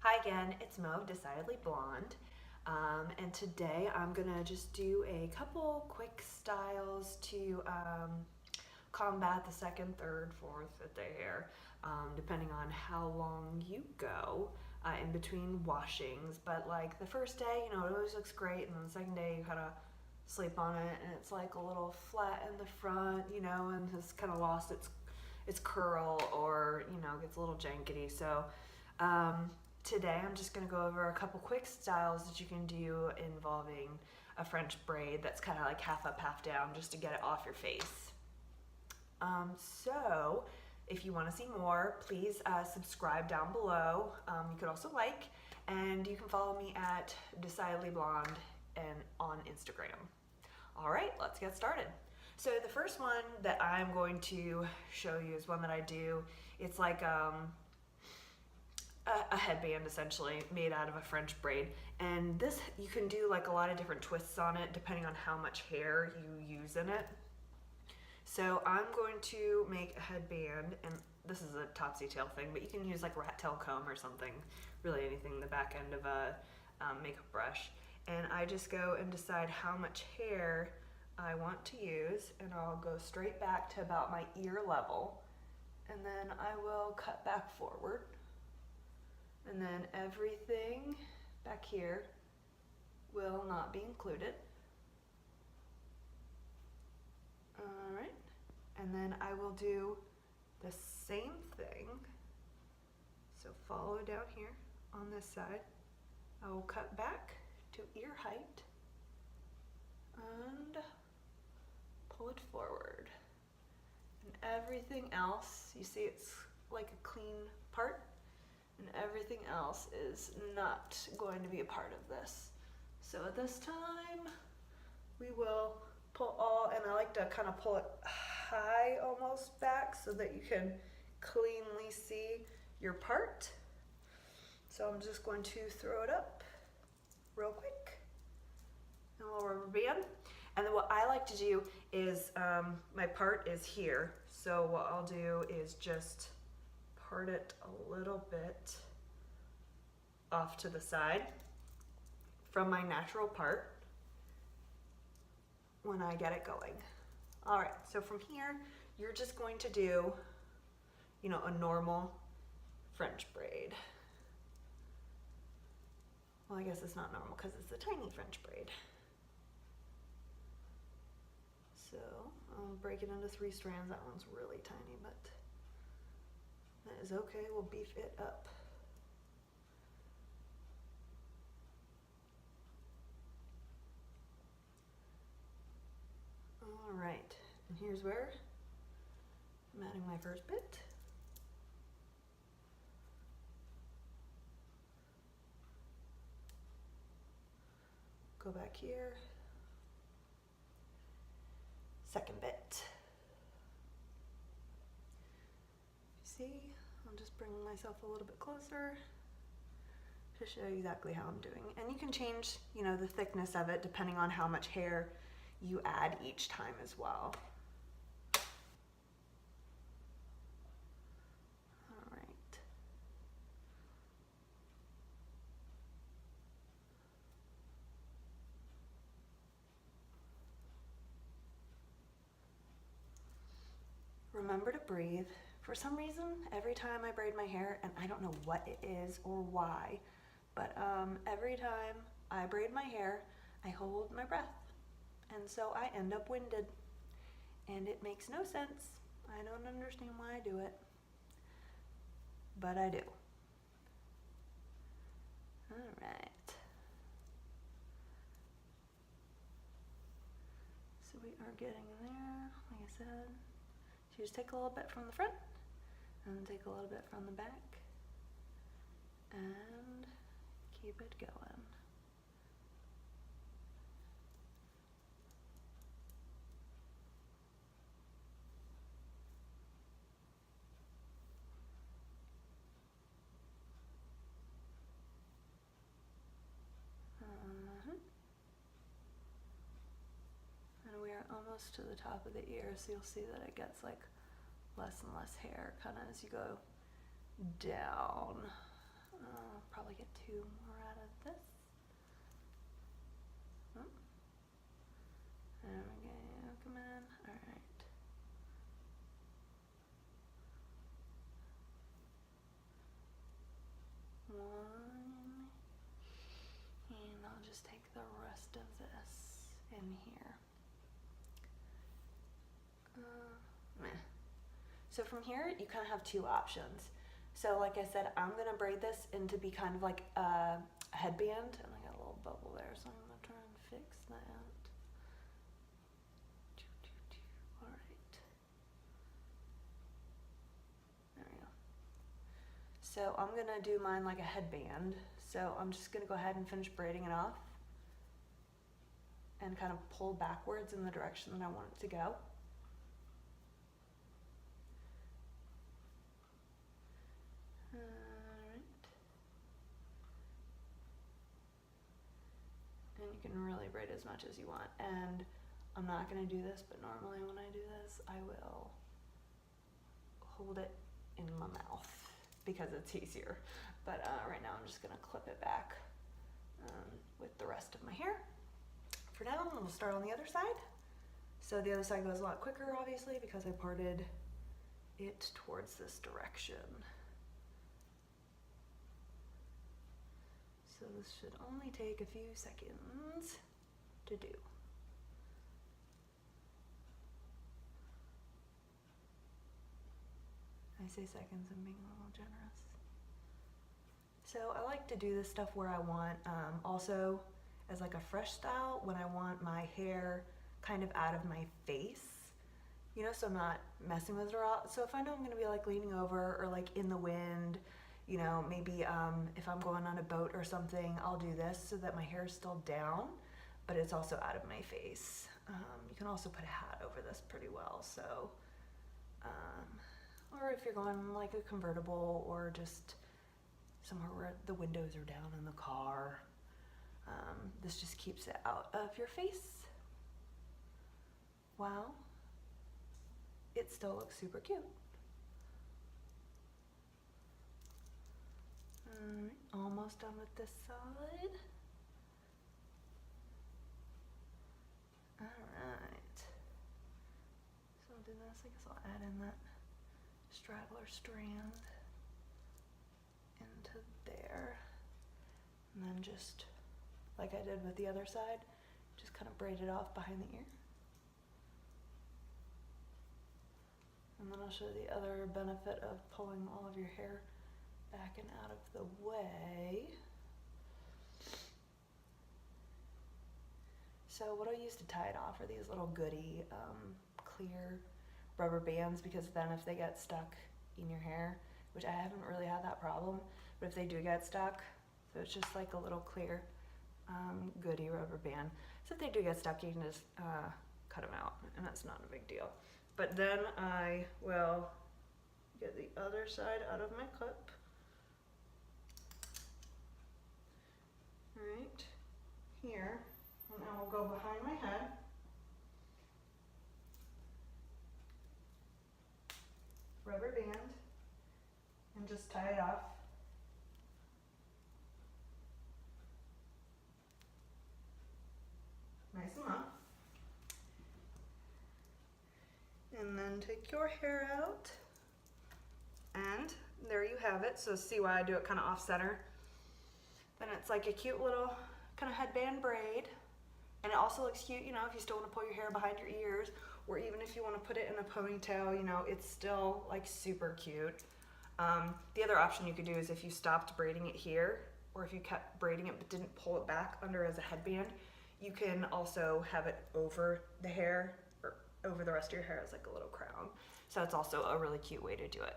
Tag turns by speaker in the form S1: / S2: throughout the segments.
S1: Hi again, it's Mo, Decidedly Blonde, and today I'm gonna just do a couple quick styles to combat the second, third, fourth, fifth day hair, depending on how long you go in between washings. But like the first day, it always looks great, and then the second day you kind of sleep on it, and it's like a little flat in the front, and has kind of lost its curl, or gets a little jankety. So. Today I'm just going to go over a couple quick styles that you can do involving a French braid that's kind of like half up, half down, just to get it off your face. So if you want to see more, please subscribe down below. You could also like, and you can follow me at Decidedly Blonde and on Instagram. All right, let's get started. So the first one that I'm going to show you is one that I do. It's like a headband essentially made out of a French braid, and this you can do like a lot of different twists on it depending on how much hair you use in it. So I'm going to make a headband, and this is a topsy tail thing, but you can use like rat tail comb or something, really anything, the back end of a makeup brush, and I just go and decide how much hair I want to use, and I'll go straight back to about my ear level, and then I will cut back forward. And then everything back here will not be included. All right, and then I will do the same thing. So follow down here on this side. I will cut back to ear height and pull it forward. And everything else, you see it's like a clean part, and everything else is not going to be a part of this. So at this time, we will pull all, and I like to kind of pull it high almost back so that you can cleanly see your part. So I'm just going to throw it up real quick, and a little rubber band. And then what I like to do is, my part is here, so what I'll do is just part it a little bit off to the side from my natural part when I get it going. All right, so from here, you're just going to do, a normal French braid. Well, I guess it's not normal because it's a tiny French braid. So I'll break it into 3 strands. That one's really tiny, but that is okay, we'll beef it up. All right, and here's where I'm adding my first bit. Go back here. Second bit. See, I'm just bringing myself a little bit closer to show you exactly how I'm doing. And you can change, the thickness of it depending on how much hair you add each time as well. All right. Remember to breathe. For some reason, every time I braid my hair, and I don't know what it is or why, but every time I braid my hair, I hold my breath. And so I end up winded. And it makes no sense. I don't understand why I do it, but I do. All right. So we are getting there, like I said. So you just take a little bit from the front, and then take a little bit from the back, and keep it going. And we are almost to the top of the ear, so you'll see that it gets like less and less hair kind of as you go down. Probably get more out of this. Oh. There we go, come in, all right. One, and I'll just take the rest of this in here. Meh. So from here, you kind of have two options. So like I said, I'm gonna braid this into be kind of like a headband, and I got a little bubble there, so I'm gonna try and fix that. All right. There we go. So I'm gonna do mine like a headband. So I'm just gonna go ahead and finish braiding it off and kind of pull backwards in the direction that I want it to go. And you can really braid as much as you want. And I'm not gonna do this, but normally when I do this, I will hold it in my mouth because it's easier. But right now I'm just gonna clip it back with the rest of my hair. For now, we'll start on the other side. So the other side goes a lot quicker, obviously, because I parted it towards this direction. So this should only take a few seconds to do. I say seconds, I'm being a little generous. So I like to do this stuff where I want, also as like a fresh style, when I want my hair kind of out of my face, you know, so I'm not messing with it all. So if I know I'm gonna be like leaning over or like in the wind, you know, maybe if I'm going on a boat or something, I'll do this so that my hair is still down, but it's also out of my face. You can also put a hat over this pretty well. So, or if you're going like a convertible or just somewhere where the windows are down in the car, this just keeps it out of your face. Wow, it still looks super cute. Almost done with this side. Alright. So I'll do this. I guess I'll add in that straggler strand into there. And then just, like I did with the other side, just kind of braid it off behind the ear. And then I'll show you the other benefit of pulling all of your hair back and out of the way. So what I use to tie it off are these little goody clear rubber bands, because then if they get stuck in your hair, which I haven't really had that problem, but if they do get stuck, so it's just like a little clear goody rubber band. So if they do get stuck, you can just cut them out, and that's not a big deal. But then I will get the other side out of my clip. Right here, and I will go behind my head. Rubber band, and just tie it off. Nice and long. And then take your hair out, and there you have it. So see why I do it kind of off center? Then it's like a cute little kind of headband braid, and it also looks cute, you know, if you still want to pull your hair behind your ears, or even if you want to put it in a ponytail, you know, it's still like super cute. The other option you could do is if you stopped braiding it here, or if you kept braiding it but didn't pull it back under as a headband, you can also have it over the hair, or over the rest of your hair as like a little crown. So it's also a really cute way to do it.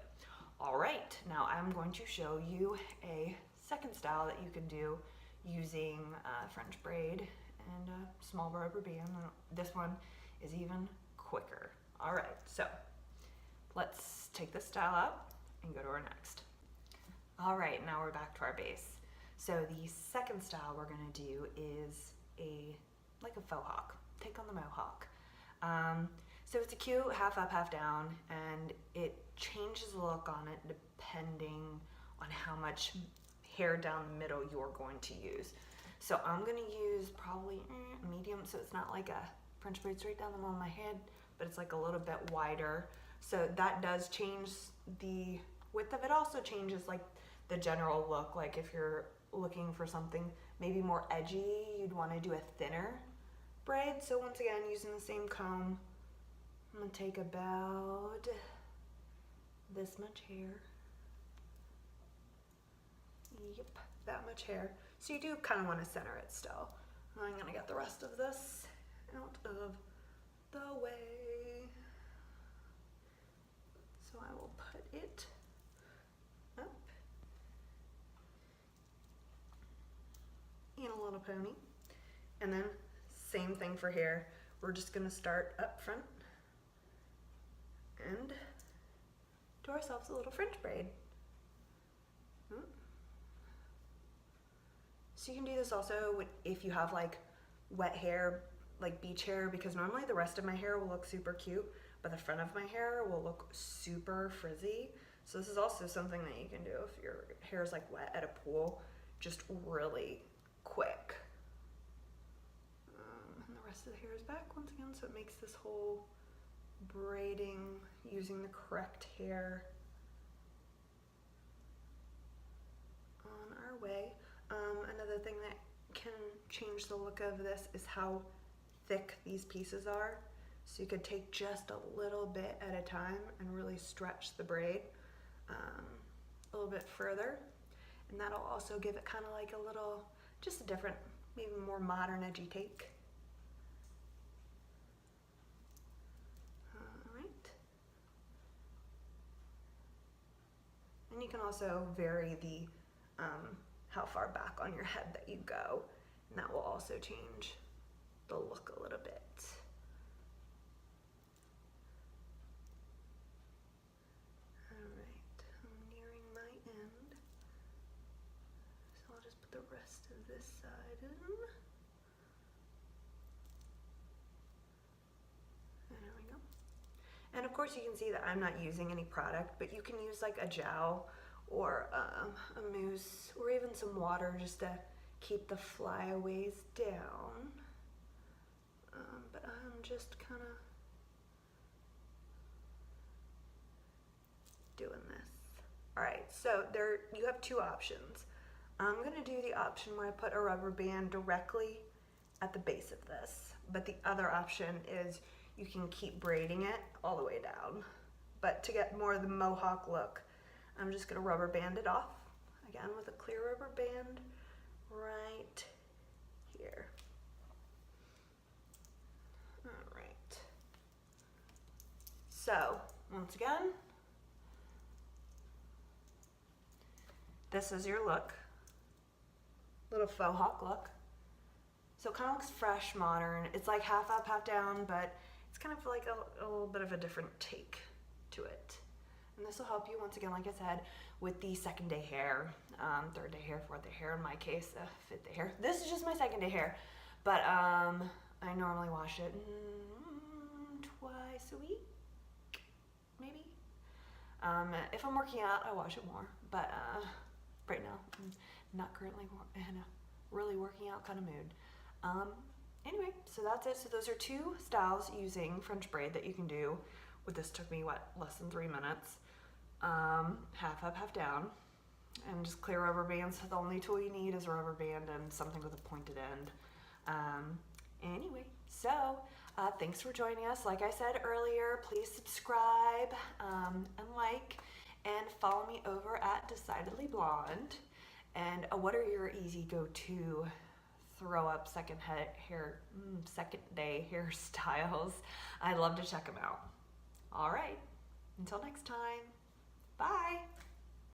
S1: All right, now I'm going to show you a second style that you can do using French braid and a small rubber band. This one is even quicker. All right, so let's take this style out and go to our next. All right, now we're back to our base. So the second style we're gonna do is like a faux hawk, take on the mohawk. So it's a cute half up, half down, and it changes the look on it depending on how much hair down the middle you're going to use. So I'm going to use probably medium, so it's not like a French braid straight down the middle of my head, but it's like a little bit wider. So that does change the width of it. Also changes like the general look. Like if you're looking for something maybe more edgy, you'd want to do a thinner braid. So once again, using the same comb, I'm going to take about this much hair. Yep, that much hair. So you do kind of want to center it still. I'm going to get the rest of this out of the way. So I will put it up in a little pony. And then same thing for hair. We're just going to start up front and do ourselves a little French braid. So you can do this also if you have like wet hair, like beach hair, because normally the rest of my hair will look super cute, but the front of my hair will look super frizzy. So this is also something that you can do if your hair is like wet at a pool, just really quick. And the rest of the hair is back once again, so it makes this whole braiding using the correct hair on our way. Another thing that can change the look of this is how thick these pieces are. So you could take just a little bit at a time and really stretch the braid a little bit further. And that'll also give it kind of like a little, just a different, maybe more modern edgy take. Alright. And you can also vary the how far back on your head that you go, and that will also change the look a little bit. Alright, I'm nearing my end, so I'll just put the rest of this side in. There we go. And of course you can see that I'm not using any product, but you can use like a gel or a mousse, or even some water just to keep the flyaways down. But I'm just kind of doing this. Alright, so there you have two options. I'm going to do the option where I put a rubber band directly at the base of this, but the other option is you can keep braiding it all the way down. But to get more of the mohawk look, I'm just going to rubber band it off, again with a clear rubber band right here. Alright. So, once again, this is your look. Little faux hawk look. So it kind of looks fresh, modern. It's like half up, half down, but it's kind of like a little bit of a different take to it. And this will help you, once again, like I said, with the second day hair, third day hair, fourth day hair in my case, fifth day hair. This is just my second day hair, but I normally wash it twice a week, maybe. If I'm working out, I wash it more, but right now, I'm not currently in a really working out kind of mood. Anyway, so that's it. So those are two styles using French braid that you can do. With this took me, what, less than 3 minutes. Half up, half down, and just clear rubber bands. The only tool you need is a rubber band and something with a pointed end. Anyway, so thanks for joining us. Like I said earlier, please subscribe and like, and follow me over at Decidedly Blonde. And what are your easy go-to throw up second day hairstyles? I'd love to check them out. All right, until next time. Bye.